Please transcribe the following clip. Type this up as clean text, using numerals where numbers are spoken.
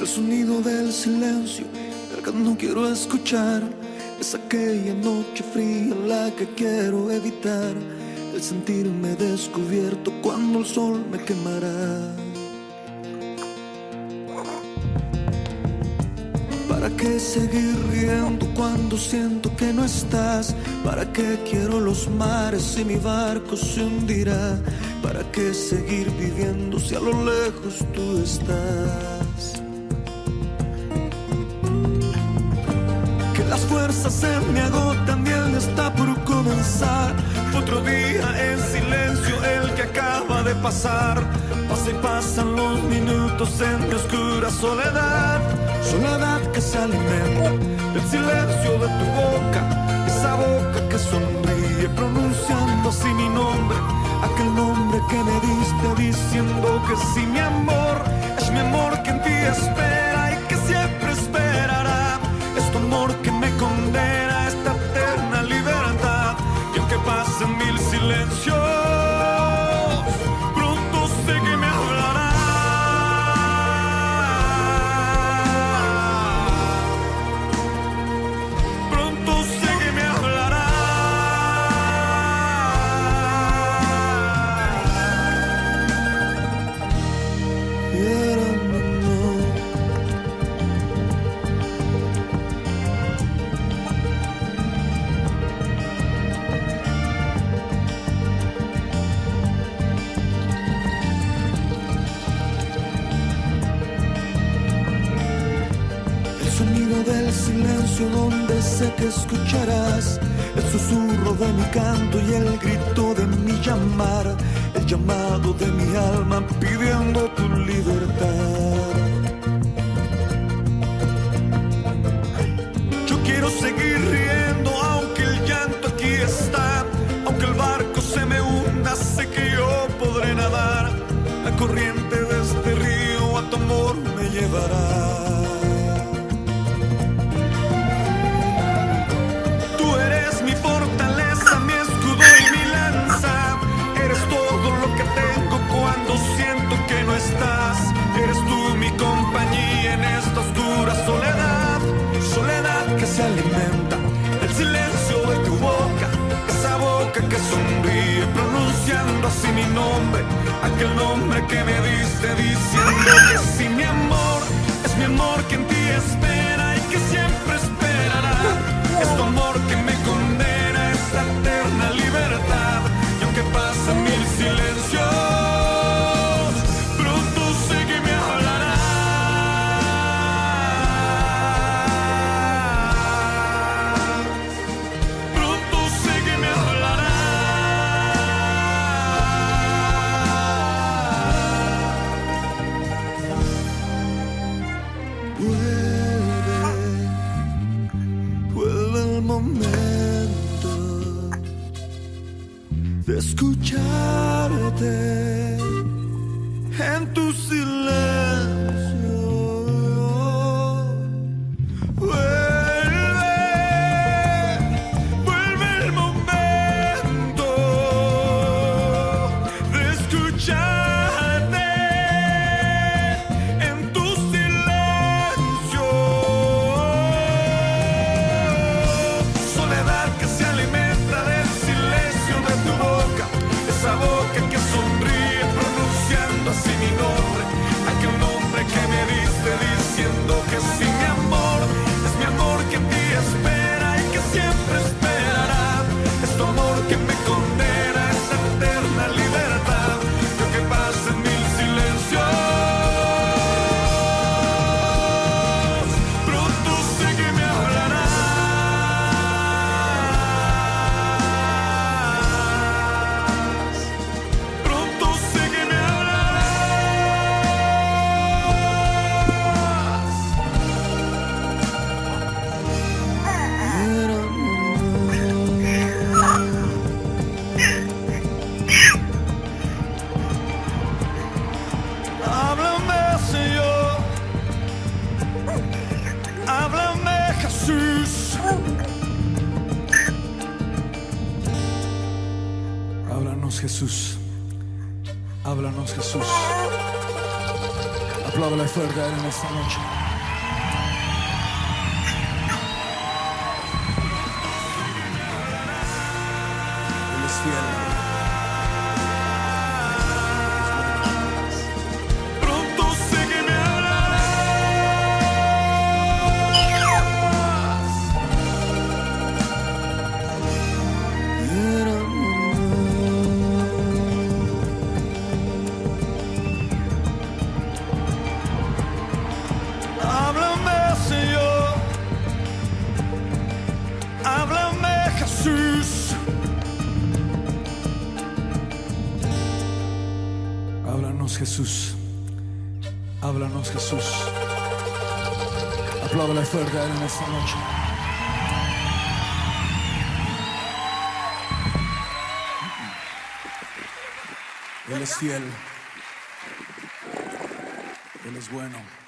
El sonido del silencio, el que no quiero escuchar. Es aquella noche fría la que quiero evitar. El sentirme descubierto cuando el sol me quemará. ¿Para qué seguir riendo cuando siento que no estás? ¿Para qué quiero los mares si mi barco se hundirá? ¿Para qué seguir viviendo si a lo lejos tú estás? Que las fuerzas se me agotan y el día está por comenzar. Otro día en silencio el que acaba de pasar. Pasa y pasan los minutos en mi oscura soledad. Soledad que se alimenta del silencio de tu boca. Esa boca que sonríe pronunciando así mi nombre. Aquel nombre que me diste diciendo que sí, mi amor. Es mi amor que en ti espera y que siempre esperará. Es tu amor que me condena a esta eterna libertad. Y aunque pasen mil silencios, pronto sé que me hablará. Pronto sé que me hablará. Del silencio donde sé que escucharás el susurro de mi canto y el grito de mi llamar, el llamado de mi alma pidiendo tu libertad. Yo quiero seguir riendo aunque el llanto aquí está, aunque el barco se me hunda, sé que yo podré nadar. La corriente de este río a tu amor me llevará. Eres tú mi compañía en esta oscura soledad. Soledad que se alimenta del silencio de tu boca. Esa boca que sonríe pronunciando así mi nombre. Aquel nombre que me diste diciendo que sí, mi amor. Es mi amor que en ti espera y que siempre esperará. Es tu amor que me condena a esta eterna libertad. Y aunque pasen mil silencios, de escucharte en tu silencio. Vuelve el momento de escucharte en tu silencio. Soledad que se alimenta del silencio de tu boca. Esa boca que sonríe pronunciando así mi nombre. Aquel nombre que me diste diciendo que sí, mi amor. Es mi amor que en ti espera y que siempre esperará. Es tu amor que me condena a esa eterna libertad. Y aunque pasen mil silencios, pronto sé que me hablará. Jesús. Háblanos, Jesús. Háblanos, Jesús. Apláudale fuerte a Él en esta noche. Él es fiel. Pronto sé que me háblame, Señor, háblame, Jesús. Háblanos, Jesús. Háblanos, Jesús. Apláudale fuerte a Él en esta noche. Él es fiel. Él es bueno.